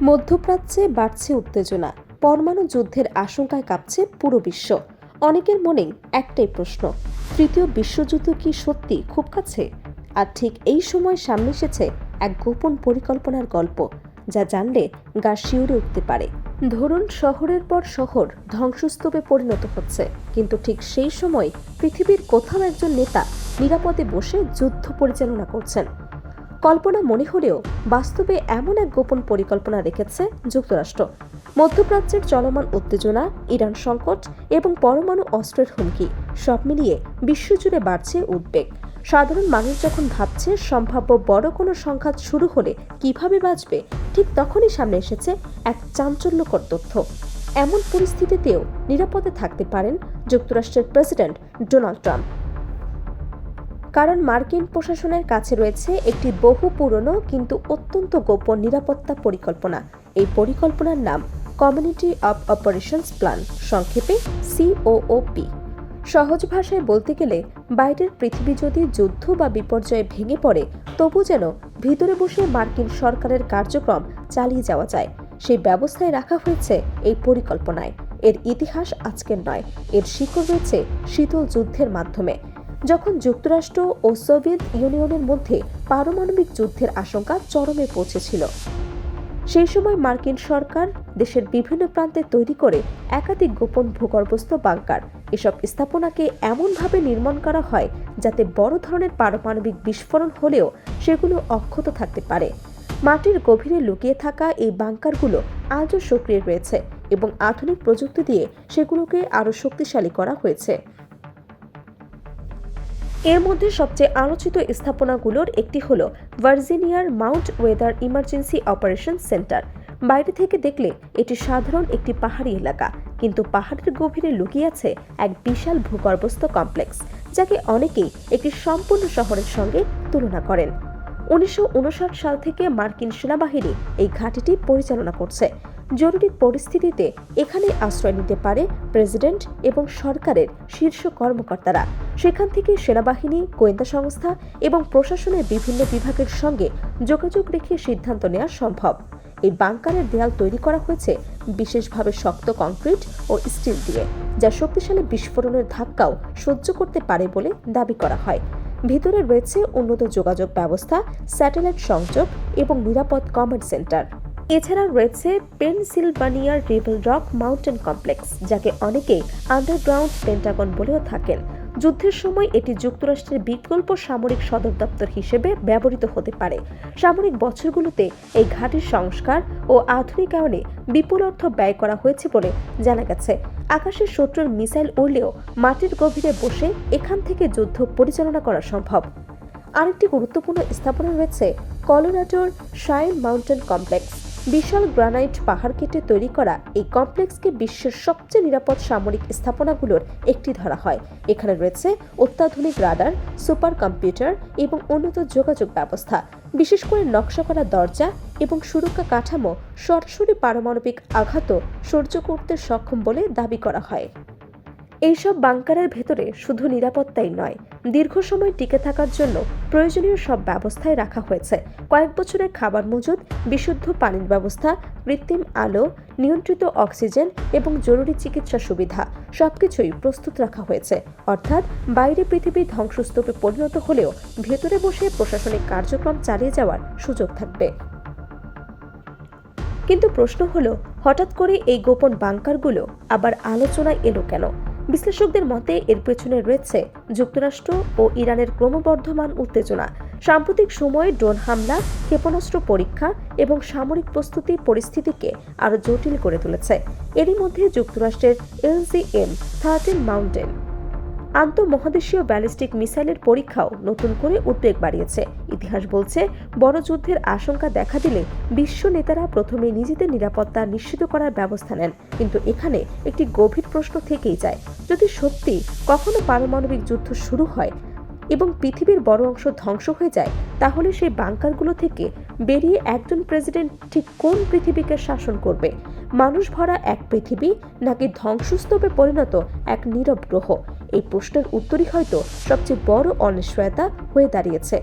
মধ্যপ্রাচ্যে বাড়ছে উত্তেজনা, পরমাণু যুদ্ধের আশঙ্কায় কাঁপছে পুরো বিশ্ব। অনেকের মনেই একটাই প্রশ্ন, তৃতীয় বিশ্বযুদ্ধ কি সত্যি খুব কাছে? আর ঠিক এই সময় সামনে এসেছে এক গোপন পরিকল্পনার গল্প, যা জানলে গা শিউরে উঠতে পারে। ধরুন, শহরের পর শহর ধ্বংসস্তূপে পরিণত হচ্ছে, কিন্তু ঠিক সেই সময় পৃথিবীর কোথাও একজন নেতা নিরাপদে বসে যুদ্ধ পরিচালনা করছেন। কল্পনা মনে হলেও বাস্তবে এমন এক গোপন পরিকল্পনা রেখেছে যুক্তরাষ্ট্র। মধ্যপ্রাচ্যের চলমান উত্তেজনা, ইরান সংকট এবং পরমাণু অস্ত্রের হুমকি সব মিলিয়ে বিশ্বজুড়ে বাড়ছে উদ্বেগ। সাধারণ মানুষ যখন ভাবছে সম্ভাব্য বড় কোনো সংঘাত শুরু হলে কিভাবে বাঁচবে, ঠিক তখনই সামনে এসেছে এক চাঞ্চল্যকর তথ্য। এমন পরিস্থিতিতেও নিরাপদে থাকতে পারেন যুক্তরাষ্ট্রের প্রেসিডেন্ট ডোনাল্ড ট্রাম্প। কারণ মার্কিন প্রশাসনের কাছে রয়েছে একটি বহু পুরনো কিন্তু অত্যন্ত গোপন নিরাপত্তা পরিকল্পনা। এই পরিকল্পনার নাম কমিউনিটি অব অপারেশনস প্ল্যান, সংক্ষেপে COOP। সহজ ভাষায় বলতে গেলে, বাইরের পৃথিবী যদি যুদ্ধ বা বিপর্যয়ে ভেঙে পড়ে, তবু যেন ভিতরে বসে মার্কিন সরকারের কার্যক্রম চালিয়ে যাওয়া যায়, সেই ব্যবস্থায় রাখা হয়েছে এই পরিকল্পনায়। এর ইতিহাস আজকের নয়, এর শিকড় রয়েছে শীতল যুদ্ধের মাধ্যমে, যখন যুক্তরাষ্ট্র ও সোভিয়েত ইউনিয়নের মধ্যে পারমাণবিক যুদ্ধের আশঙ্কা চরমে পৌঁছেছিল। সেই সময় মার্কিন সরকার দেশের বিভিন্ন প্রান্তে তৈরি করে একাধিক গোপন ভূগর্ভস্থ বাংকার, এসব স্থাপনাকে এমনভাবে নির্মাণ করা হয় যাতে বড় ধরনের পারমাণবিক বিস্ফোরণ হলেও সেগুলো অক্ষত থাকতে পারে। মাটির গভীরে লুকিয়ে থাকা এই বাংকারগুলো আজও সক্রিয় রয়েছে এবং আধুনিক প্রযুক্তি দিয়ে সেগুলোকে আরও শক্তিশালী করা হয়েছে। এর মধ্যে সবচেয়ে আলোচিত স্থাপনাগুলোর একটি হল ভার্জিনিয়ার mount weather emergency operation centre. বাইরে থেকে দেখলে এটি সাধারণ একটি পাহাড়ি এলাকা, কিন্তু পাহাড়ের গভীরে লুকিয়ে আছে এক বিশাল ভূগর্ভস্থ কমপ্লেক্স, যাকে অনেকেই একটি সম্পূর্ণ শহরের সঙ্গে তুলনা করেন। 1959 সাল থেকে মার্কিন সেনাবাহিনী এই ঘাঁটিটি পরিচালনা করছে। জরুরি পরিস্থিতিতে এখানে আশ্রয় নিতে পারে প্রেসিডেন্ট এবং সরকারের শীর্ষ কর্মকর্তারা। সেখান থেকে সেনাবাহিনী, গোয়েন্দা সংস্থা এবং প্রশাসনের বিভিন্ন বিভাগের সঙ্গে যোগাযোগ রেখে সিদ্ধান্ত নেওয়া সম্ভব। এই বাংকারের দেয়াল তৈরি করা হয়েছে বিশেষভাবে শক্ত কংক্রিট ও স্টিল দিয়ে, যা শক্তিশালী বিস্ফোরণের ধাক্কাও সহ্য করতে পারে বলে দাবি করা হয়। ভিতরে রয়েছে উন্নত যোগাযোগ ব্যবস্থা, স্যাটেলাইট সংযোগ এবং নিরাপদ কমান্ড সেন্টার। এছাড়া রয়েছে পেনসিলভানিয়ার রিভেল রক মাউন্টেন কমপ্লেক্স, যাকে অনেকেই আন্ডারগ্রাউন্ড পেন্টাগন বলেও থাকেন। যুদ্ধের সময় এটি যুক্তরাষ্ট্রের বিকল্প সামরিক সদর দপ্তর হিসেবে ব্যবহৃত হতে পারে। সামরিক বছরগুলোতে এই ঘাঁটির সংস্কার ও আধুনিকায়নে বিপুল অর্থ ব্যয় করা হয়েছে বলে জানা গেছে। আকাশের শত্রুর মিসাইল উড়লেও মাটির গভীরে বসে এখান থেকে যুদ্ধ পরিচালনা করা সম্ভব। আরেকটি গুরুত্বপূর্ণ স্থাপনা রয়েছে কলোরাডোর শাইন মাউন্টেন কমপ্লেক্স। বিশাল গ্রানাইট পাহাড় কেটে তৈরি করা এই কমপ্লেক্সকে বিশ্বের সবচেয়ে নিরাপদ সামরিক স্থাপনাগুলোর একটি ধরা হয়। এখানে রয়েছে অত্যাধুনিক রাডার, সুপার কম্পিউটার এবং উন্নত যোগাযোগ ব্যবস্থা। বিশেষ করে নকশা করা দরজা এবং সুরক্ষা কাঠামো সরাসরি পারমাণবিক আঘাতও সহ্য করতে সক্ষম বলে দাবি করা হয়। এইসব বাংকারের ভেতরে শুধু নিরাপত্তাই নয়, দীর্ঘ সময় টিকে থাকার জন্য প্রয়োজনীয় সব ব্যবস্থায় রাখা হয়েছে। কয়েক বছরের খাবার মজুদ, বিশুদ্ধ পানির ব্যবস্থা, কৃত্রিম আলো, নিয়ন্ত্রিত অক্সিজেন এবং জরুরি চিকিৎসা সুবিধা সবকিছুই প্রস্তুত রাখা হয়েছে। অর্থাৎ বাইরে পৃথিবী ধ্বংসস্তূপে পরিণত হলেও ভেতরে বসে প্রশাসনিক কার্যক্রম চালিয়ে যাওয়ার সুযোগ থাকবে। কিন্তু প্রশ্ন হলো, হঠাৎ করে এই গোপন বাংকারগুলো আবার আলোচনায় এলো কেন? বিশ্লেষকদের মতে এর পেছনে রয়েছে যুক্তরাষ্ট্র ও ইরানের ক্রমবর্ধমান উত্তেজনা। সাম্প্রতিক সময়ে ড্রোন হামলা, ক্ষেপণাস্ত্র পরীক্ষা এবং সামরিক প্রস্তুতি পরিস্থিতিকে আরও জটিল করে তুলেছে। এরই মধ্যে যুক্তরাষ্ট্রের LGM-13 মাউন্টেন আন্তঃমহাদেশীয় ব্যালিস্টিক মিসাইলের পরীক্ষাও নতুন করে উদ্বেগ বাড়িয়েছে। ইতিহাস বলছে, বড় যুদ্ধের আশঙ্কা দেখা দিলে বিশ্ব নেতারা প্রথমে নিজেদের নিরাপত্তা নিশ্চিত করার ব্যবস্থা নেন। কিন্তু এখানে একটি গভীর প্রশ্ন থেকেই যায়, যদি সত্যি কখনো পারমাণবিক যুদ্ধ শুরু হয় এবং পৃথিবীর বড় অংশ ধ্বংস হয়ে যায়, তাহলে সেই বাংকারগুলো থেকে বেরিয়ে একজন প্রেসিডেন্ট ঠিক কোন পৃথিবীকে শাসন করবে? মানুষ ভরা এক পৃথিবী, নাকি ধ্বংসস্তূপে পরিণত এক নীরব গ্রহ? এই প্রশ্নের উত্তরই হয়তো সবচেয়ে বড় অনিশ্চয়তা হয়ে দাঁড়িয়েছে।